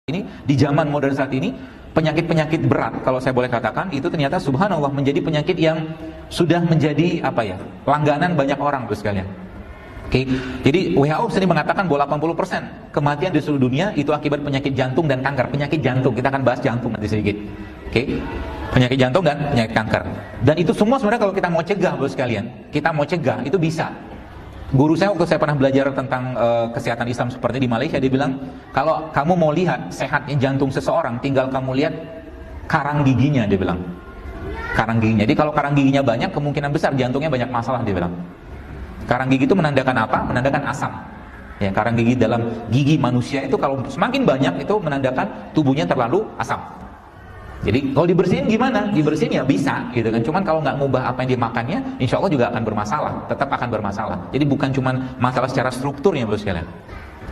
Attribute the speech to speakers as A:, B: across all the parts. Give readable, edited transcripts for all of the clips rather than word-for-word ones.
A: Ini di zaman modern saat ini, penyakit-penyakit berat kalau saya boleh katakan itu ternyata subhanallah menjadi penyakit yang sudah menjadi langganan banyak orang terus sekalian. Oke. Jadi WHO sendiri mengatakan bahwa 80% kematian di seluruh dunia itu akibat penyakit jantung dan kanker. Penyakit jantung, kita akan bahas jantung nanti sedikit. Oke. Penyakit jantung dan penyakit kanker. Dan itu semua sebenarnya kalau kita mau cegah terus sekalian, kita mau cegah itu bisa. Guru saya waktu saya pernah belajar tentang kesehatan Islam seperti di Malaysia, dia bilang kalau kamu mau lihat sehatnya jantung seseorang, tinggal kamu lihat karang giginya, dia bilang. Karang giginya. Jadi kalau karang giginya banyak, kemungkinan besar jantungnya banyak masalah, dia bilang. Karang gigi itu menandakan apa? Menandakan asam. Ya, karang gigi dalam gigi manusia itu kalau semakin banyak itu menandakan tubuhnya terlalu asam. Jadi kalau dibersihin gimana? Dibersihin ya bisa gitu kan. Cuman kalau nggak ngubah apa yang dimakannya, insya Allah juga akan bermasalah. Tetap akan bermasalah. Jadi bukan cuman masalah secara strukturnya, Bapak sekalian.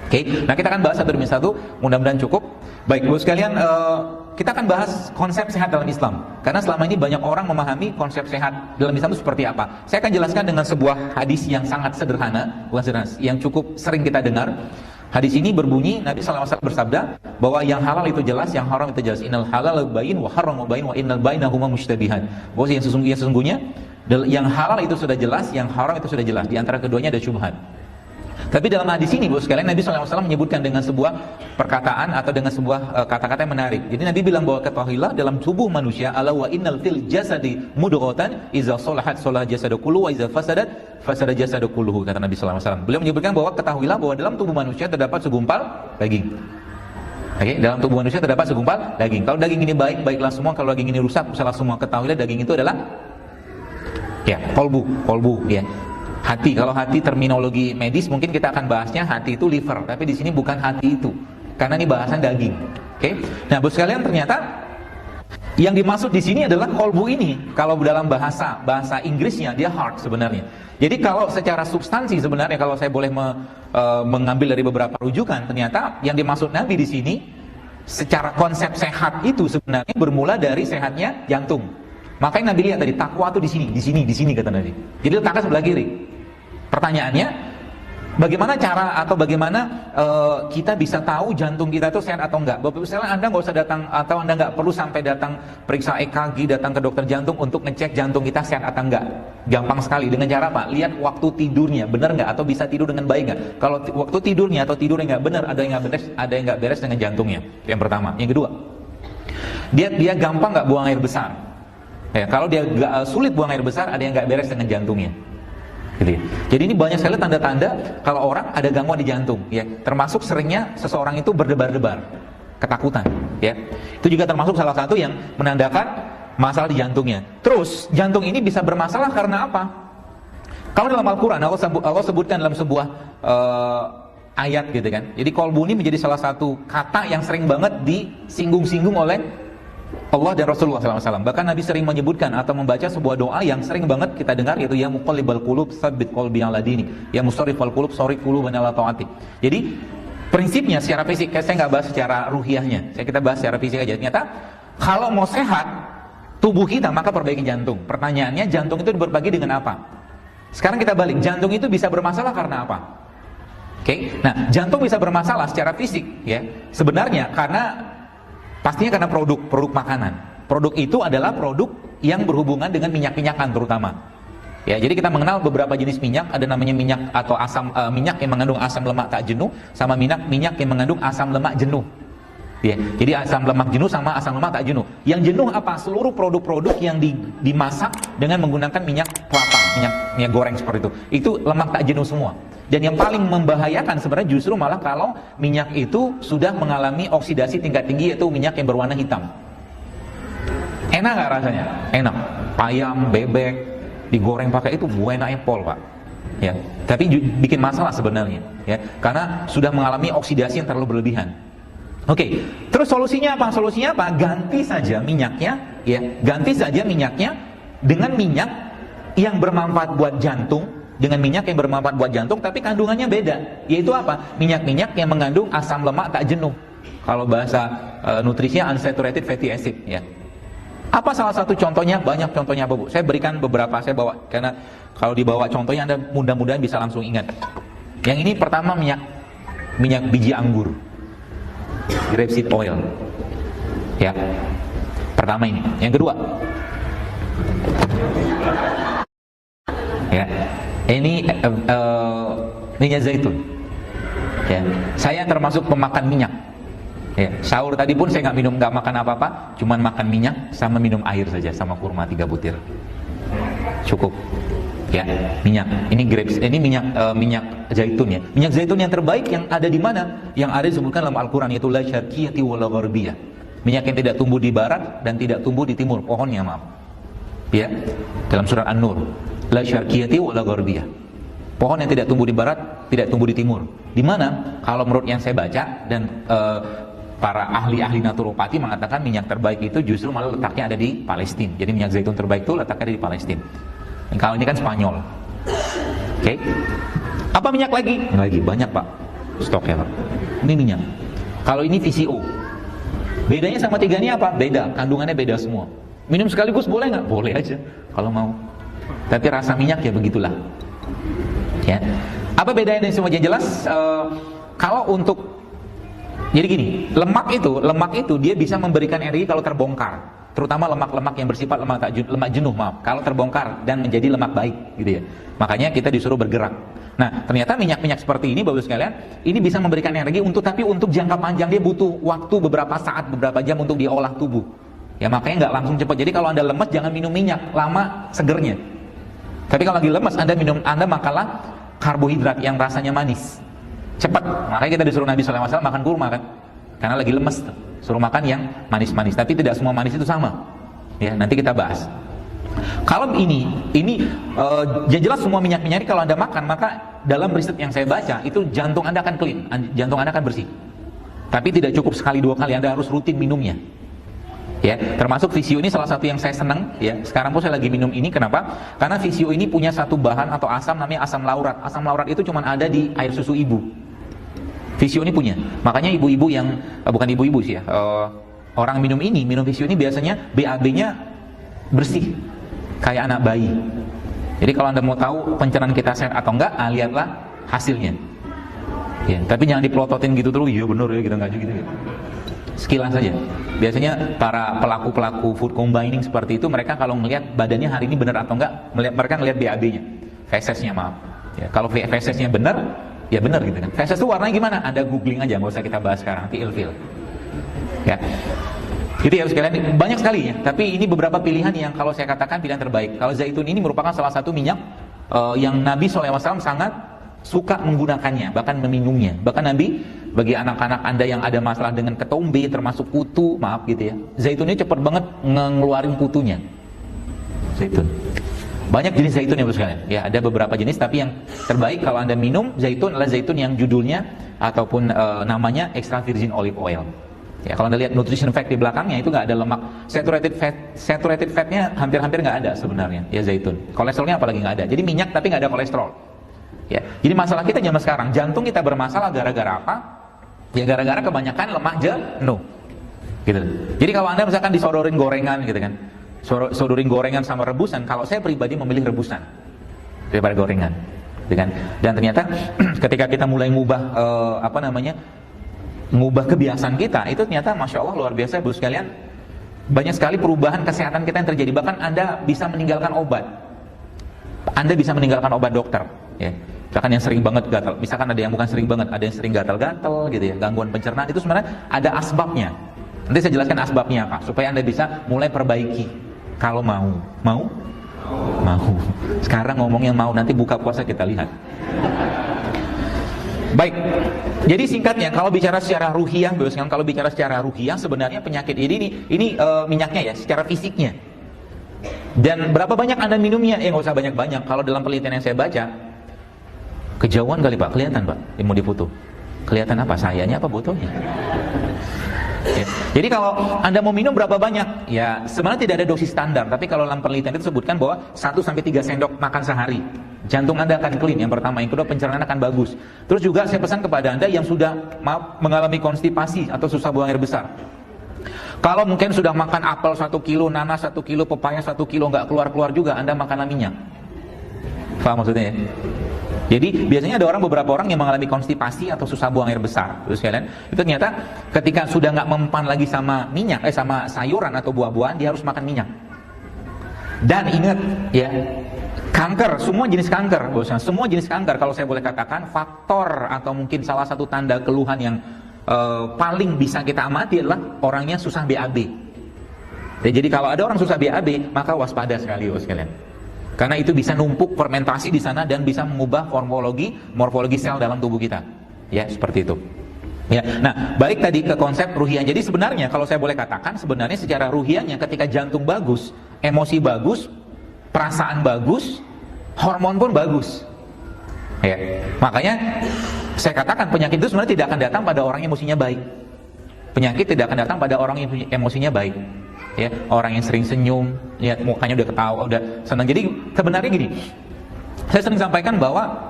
A: Oke, nah kita akan bahas satu demi satu. Mudah-mudahan cukup. Baik, Bapak sekalian, kita akan bahas konsep sehat dalam Islam. Karena selama ini banyak orang memahami konsep sehat dalam Islam itu seperti apa. Saya akan jelaskan dengan sebuah hadis yang sangat sederhana, bukan sederhana, yang cukup sering kita dengar. Hadis ini berbunyi, Nabi SAW bersabda bahwa yang halal itu jelas, yang haram itu jelas. Innal halal bayin wa haramu bayin wa innal bainahuma mushtabihan. Bahwa yang sesungguhnya yang halal itu sudah jelas, yang haram itu sudah jelas. Di antara keduanya ada syubhat. Tapi dalam hadis ini, Bapak sekalian, Nabi SAW menyebutkan dengan sebuah perkataan atau dengan sebuah kata-kata yang menarik. Jadi Nabi bilang bahwa ketahuilah dalam tubuh manusia, ala wa innal fil jasadi mudghatan iza salahat salaha jasadu kulluhu wa iza fasadat fasada jasadu kulluhu, kata Nabi SAW. Beliau menyebutkan bahwa ketahuilah bahwa dalam tubuh manusia terdapat segumpal daging. Oke, dalam tubuh manusia terdapat segumpal daging. Kalau daging ini baik, baiklah semua. Kalau daging ini rusak, rusaklah semua. Ketahuilah daging itu adalah kolbu ya. Hati, kalau hati terminologi medis mungkin kita akan bahasnya hati itu liver, tapi di sini bukan hati itu, karena ini bahasan daging. Oke, nah Bapak sekalian, ternyata yang dimaksud di sini adalah kolbu ini. Kalau dalam bahasa Inggrisnya dia heart sebenarnya. Jadi kalau secara substansi sebenarnya, kalau saya boleh mengambil dari beberapa rujukan, ternyata yang dimaksud Nabi di sini secara konsep sehat itu sebenarnya bermula dari sehatnya jantung. Makanya Nabi lihat tadi takwa itu di sini kata Nabi. Jadi letakkan sebelah kiri. Pertanyaannya, bagaimana cara atau bagaimana kita bisa tahu jantung kita itu sehat atau enggak? Bapak misalnya Anda nggak usah datang atau Anda nggak perlu sampai datang periksa EKG, datang ke dokter jantung untuk ngecek jantung kita sehat atau enggak. Gampang sekali. Dengan cara apa? Lihat waktu tidurnya, benar nggak? Atau bisa tidur dengan baik nggak? Kalau waktu tidurnya atau tidurnya nggak benar, ada yang nggak beres dengan jantungnya. Yang pertama. Yang kedua, dia gampang nggak buang air besar? Ya, kalau dia sulit buang air besar, ada yang nggak beres dengan jantungnya. Gitu ya. Jadi ini banyak sekali tanda-tanda kalau orang ada gangguan di jantung, ya. Termasuk seringnya seseorang itu berdebar-debar, ketakutan, ya. Itu juga termasuk salah satu yang menandakan masalah di jantungnya. Terus jantung ini bisa bermasalah karena apa? Kalau dalam Al-Quran Allah sebutkan dalam sebuah ayat gitu kan. Jadi kolbu ini menjadi salah satu kata yang sering banget disinggung-singgung oleh Allah dan Rasulullah SAW. Bahkan Nabi sering menyebutkan atau membaca sebuah doa yang sering banget kita dengar, yaitu ya muqallibal qulub tsabbit qalbi ala dinik, ya musarrifal qulub sarrif qulubana ala taati. Jadi prinsipnya secara fisik, saya nggak bahas secara ruhiyahnya, kita bahas secara fisik aja. Ternyata kalau mau sehat tubuh kita, maka perbaiki jantung. Pertanyaannya, jantung itu berbagi dengan apa? Sekarang kita balik, jantung itu bisa bermasalah karena apa? Oke, nah jantung bisa bermasalah secara fisik, ya. Sebenarnya pastinya karena produk makanan. Produk itu adalah produk yang berhubungan dengan minyak-minyakan terutama. Ya, jadi kita mengenal beberapa jenis minyak, ada namanya minyak atau minyak yang mengandung asam lemak tak jenuh, sama minyak yang mengandung asam lemak jenuh. Ya, jadi asam lemak jenuh sama asam lemak tak jenuh. Yang jenuh apa? Seluruh produk-produk yang dimasak dengan menggunakan minyak kelapa, minyak goreng seperti itu. Itu lemak tak jenuh semua. Dan yang paling membahayakan sebenarnya justru malah kalau minyak itu sudah mengalami oksidasi tingkat tinggi, yaitu minyak yang berwarna hitam. Enak nggak rasanya? Enak. Ayam, bebek digoreng pakai itu buena pol, Pak. Ya. Tapi bikin masalah sebenarnya, ya. Karena sudah mengalami oksidasi yang terlalu berlebihan. Oke. Terus solusinya apa? Solusinya apa? Ganti saja minyaknya, ya. Ganti saja minyaknya dengan minyak yang bermanfaat buat jantung, dengan minyak yang bermanfaat buat jantung, tapi kandungannya beda. Yaitu apa? Minyak-minyak yang mengandung asam lemak tak jenuh. Kalau bahasa nutrisinya unsaturated fatty acid, ya. Apa salah satu contohnya? Banyak contohnya, Bu. Saya berikan beberapa, saya bawa karena kalau dibawa contohnya Anda mudah-mudahan bisa langsung ingat. Yang ini pertama minyak biji anggur. grapeseed oil. Ya. Pertama ini. Yang kedua. Ya. Ini minyak zaitun. Ya. Saya termasuk pemakan minyak. Ya. Sahur tadi pun saya nggak makan apa-apa, cuman makan minyak sama minum air saja sama kurma 3 butir. Cukup. Ya, minyak. Ini grapes, ini minyak zaitun ya. Minyak zaitun yang terbaik yang ada di mana? Yang ada disebutkan dalam Al-Qur'an, yaitu la syarqiyati wala gharbiyah. Minyak yang tidak tumbuh di barat dan tidak tumbuh di timur, pohonnya maaf. Ya. Dalam surat An-Nur, la syarqiyati wala gharbiyah. Pohon yang tidak tumbuh di barat, tidak tumbuh di timur. Di mana? Kalau menurut yang saya baca dan para ahli-ahli naturopati mengatakan minyak terbaik itu justru malah letaknya ada di Palestina. Jadi minyak zaitun terbaik itu letaknya ada di Palestina. Kalau ini kan Spanyol. Oke. Apa minyak lagi? Lagi banyak Pak stoknya Pak. Ini minyak. Kalau ini VCO. Bedanya sama 3 ini apa? Beda, kandungannya beda semua. Minum sekaligus boleh nggak? Boleh aja kalau mau. Tapi rasa minyak ya begitulah. Ya. Apa bedanya dari semua? Yang jelas kalau untuk, jadi gini, lemak itu dia bisa memberikan energi kalau terbongkar. Terutama lemak-lemak yang bersifat lemak jenuh, maaf, kalau terbongkar dan menjadi lemak baik gitu ya. Makanya kita disuruh bergerak. Nah, ternyata minyak-minyak seperti ini Bapak sekalian, ini bisa memberikan energi tapi untuk jangka panjang dia butuh waktu beberapa saat, beberapa jam untuk diolah tubuh. Ya makanya nggak langsung cepat. Jadi kalau Anda lemes jangan minum minyak, lama segernya. Tapi kalau lagi lemes Anda makanlah karbohidrat yang rasanya manis. Cepat. Makanya kita disuruh Nabi SAW makan kurma kan. Karena lagi lemes tuh. Suruh makan yang manis-manis, tapi tidak semua manis itu sama. Ya, nanti kita bahas. Kalau ini jelas semua minyak-minyak ini kalau Anda makan, maka dalam riset yang saya baca itu jantung Anda akan clean, jantung Anda akan bersih. Tapi tidak cukup sekali 2 kali, Anda harus rutin minumnya. Ya, termasuk VCO ini salah satu yang saya senang ya. Sekarang pun saya lagi minum ini, kenapa? Karena VCO ini punya satu bahan atau asam namanya asam laurat. Asam laurat itu cuma ada di air susu ibu. VCO ini punya. Makanya ibu-ibu yang bukan ibu-ibu sih ya. Orang minum VCO ini biasanya BAB-nya bersih. Kayak anak bayi. Jadi kalau Anda mau tahu pencernaan kita sehat atau enggak, lihatlah hasilnya. Ya, tapi jangan dipelototin gitu terus, iya benar ya gitu enggak gitu. Sekilas saja. Biasanya para pelaku-pelaku food combining seperti itu, mereka kalau melihat badannya hari ini benar atau enggak, mereka ngelihat BAB-nya. Feses-nya maaf. Ya, kalau feses-nya benar, ya benar gitu kan. Feses itu warnanya gimana? Anda googling aja, nggak usah kita bahas sekarang, nanti ilfil. Ya. Gitu ya sekalian, banyak sekali ya. Tapi ini beberapa pilihan yang kalau saya katakan pilihan terbaik. Kalau zaitun ini merupakan salah satu minyak yang Nabi SAW sangat suka menggunakannya, bahkan meminumnya. Bahkan Nabi bagi anak-anak Anda yang ada masalah dengan ketombe, termasuk kutu, maaf gitu ya. Zaitun ini cepat banget ngeluarin kutunya. Zaitun. Banyak jenis zaitun ya sekalian. Ya, ada beberapa jenis, tapi yang terbaik kalau Anda minum zaitun adalah zaitun yang judulnya ataupun namanya extra virgin olive oil. Ya, kalau Anda lihat nutrition fact di belakangnya itu nggak ada lemak. Saturated fatnya hampir-hampir nggak ada sebenarnya. Ya zaitun. Kolesterolnya apalagi nggak ada. Jadi minyak tapi nggak ada kolesterol. Ya, jadi masalah kita zaman sekarang, jantung kita bermasalah gara-gara apa? Ya gara-gara kebanyakan lemak jenuh. Gitu. Jadi kalau Anda misalkan disodorin gorengan gitu kan. Sodorin gorengan sama rebusan, kalau saya pribadi memilih rebusan daripada gorengan, gitu kan? Dan ternyata ketika kita mulai ngubah kebiasaan kita, itu ternyata masya Allah luar biasa Ibu sekalian, banyak sekali perubahan kesehatan kita yang terjadi. Bahkan Anda bisa meninggalkan obat, Anda bisa meninggalkan obat dokter, ya. Misalkan yang sering banget gatal, misalkan ada yang bukan sering banget, ada yang sering gatal-gatal, gitu ya, gangguan pencernaan, itu sebenarnya ada asbabnya. Nanti saya jelaskan asbabnya apa, supaya Anda bisa mulai perbaiki. Kalau mau. Sekarang ngomongnya mau, nanti buka puasa kita lihat. Baik. Jadi singkatnya, kalau bicara secara ruhiyah, kalau bicara secara ruhiyah, sebenarnya penyakit ini minyaknya ya, secara fisiknya. Dan berapa banyak Anda minumnya? Nggak usah banyak-banyak. Kalau dalam penelitian yang saya baca, kejauhan kali Pak, kelihatan Pak, mau difoto. Kelihatan apa? Sayanya apa botolnya? Ya. Jadi kalau Anda mau minum berapa banyak? Ya sebenarnya tidak ada dosis standar, tapi kalau dalam penelitian itu sebutkan bahwa 1-3 sendok makan sehari, jantung Anda akan clean, yang pertama. Yang kedua, pencernaan akan bagus. Terus juga saya pesan kepada Anda yang sudah mengalami konstipasi atau susah buang air besar, kalau mungkin sudah makan apel 1 kilo, nanas 1 kilo, pepaya 1 kilo, nggak keluar-keluar juga, Anda makanlah minyak. Paham maksudnya ya? Jadi biasanya ada beberapa orang yang mengalami konstipasi atau susah buang air besar, terus kalian itu ternyata ketika sudah nggak mempan lagi sama minyak, sama sayuran atau buah-buahan, dia harus makan minyak. Dan ingat ya, kanker, semua jenis kanker, bosnya, semua jenis kanker kalau saya boleh katakan faktor atau mungkin salah satu tanda keluhan yang paling bisa kita amati adalah orangnya susah BAB. Ya, jadi kalau ada orang susah BAB, maka waspada sekali bos kalian. Karena itu bisa numpuk fermentasi di sana dan bisa mengubah morfologi sel dalam tubuh kita. Ya, seperti itu. Ya, nah, balik tadi ke konsep ruhiyah. Jadi sebenarnya kalau saya boleh katakan, sebenarnya secara ruhiyahnya ketika jantung bagus, emosi bagus, perasaan bagus, hormon pun bagus. Ya, makanya saya katakan penyakit itu sebenarnya tidak akan datang pada orang yang emosinya baik. Penyakit tidak akan datang pada orang yang emosinya baik. Ya, orang yang sering senyum, lihat mukanya udah ketawa, udah senang. Jadi sebenarnya gini, saya sering sampaikan bahwa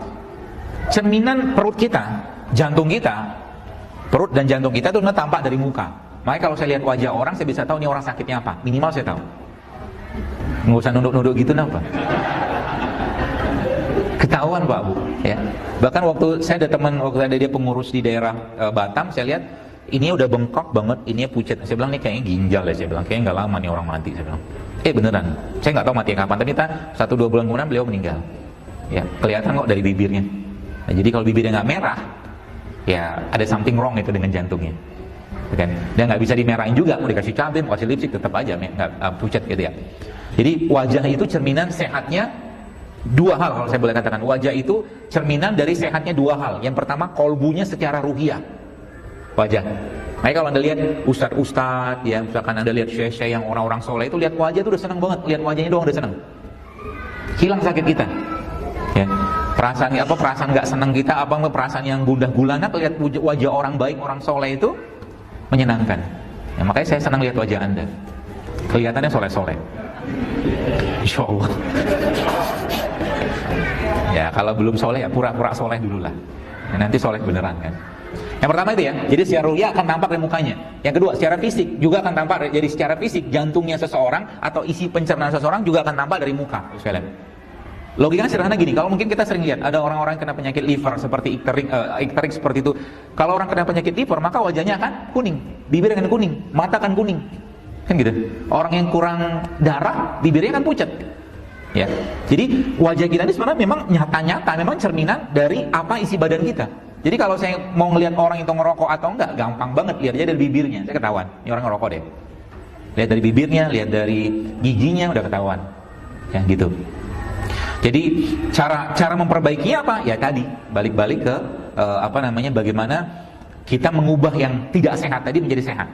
A: cerminan perut kita, jantung kita, perut dan jantung kita itu tampak dari muka. Makanya kalau saya lihat wajah orang, saya bisa tahu nih orang sakitnya apa. Minimal saya tahu. Nggak usah nunduk-nunduk gitu, kenapa? Ketahuan Pak Bu. Ya. Bahkan waktu saya ada teman, waktu ada dia pengurus di daerah Batam, saya lihat ini udah bengkok banget, ini pucat. Saya bilang nih kayaknya ginjal ya, saya bilang kayaknya nggak lama nih orang mati. Saya bilang, beneran. Saya nggak tahu mati kapan, ternyata 1-2 bulan kemudian beliau meninggal. Ya, kelihatan kok dari bibirnya. Nah, jadi kalau bibirnya nggak merah, ya ada something wrong itu dengan jantungnya. Kan? Dan nggak bisa dimerahin juga, mau dikasih cabai, mau kasih lipstick tetap aja nggak pucat gitu ya. Jadi wajah itu cerminan sehatnya dua hal kalau saya boleh katakan. Wajah itu cerminan dari sehatnya dua hal. Yang pertama kolbunya secara ruhiyah. Wajah. Makanya kalau Anda lihat ustadz-ustadz ya, misalkan Anda lihat syekh-syekh yang orang-orang soleh itu lihat wajah itu udah senang banget, lihat wajahnya doang udah senang. Hilang sakit kita. Ya. Perasaan nggak senang kita, perasaan yang gundah gulana, lihat wajah orang baik, orang soleh itu menyenangkan. Ya, makanya saya senang lihat wajah Anda. Kelihatannya soleh-soleh. Insya Allah. Ya kalau belum soleh ya pura-pura soleh dulu lah. Ya, nanti soleh beneran kan. Yang pertama itu ya, jadi secara ruhiyah akan tampak dari mukanya. Yang kedua, secara fisik juga akan tampak. Jadi secara fisik jantungnya seseorang atau isi pencernaan seseorang juga akan tampak dari muka. Sekalian. Logikanya sederhana gini, kalau mungkin kita sering lihat ada orang-orang yang kena penyakit liver seperti ikterik seperti itu. Kalau orang kena penyakit liver, maka wajahnya akan kuning, bibir akan kuning, mata akan kuning. Kan gitu. Orang yang kurang darah, bibirnya akan pucat. Ya. Jadi wajah kita ini sebenarnya memang nyata-nyata memang cerminan dari apa isi badan kita. Jadi kalau saya mau ngelihat orang itu ngerokok atau enggak, gampang banget lihat aja dari bibirnya. Saya ketahuan, ini orang ngerokok deh. Lihat dari bibirnya, lihat dari giginya udah ketahuan. Ya gitu. Jadi cara memperbaikinya apa? Ya tadi balik-balik ke bagaimana kita mengubah yang tidak sehat tadi menjadi sehat.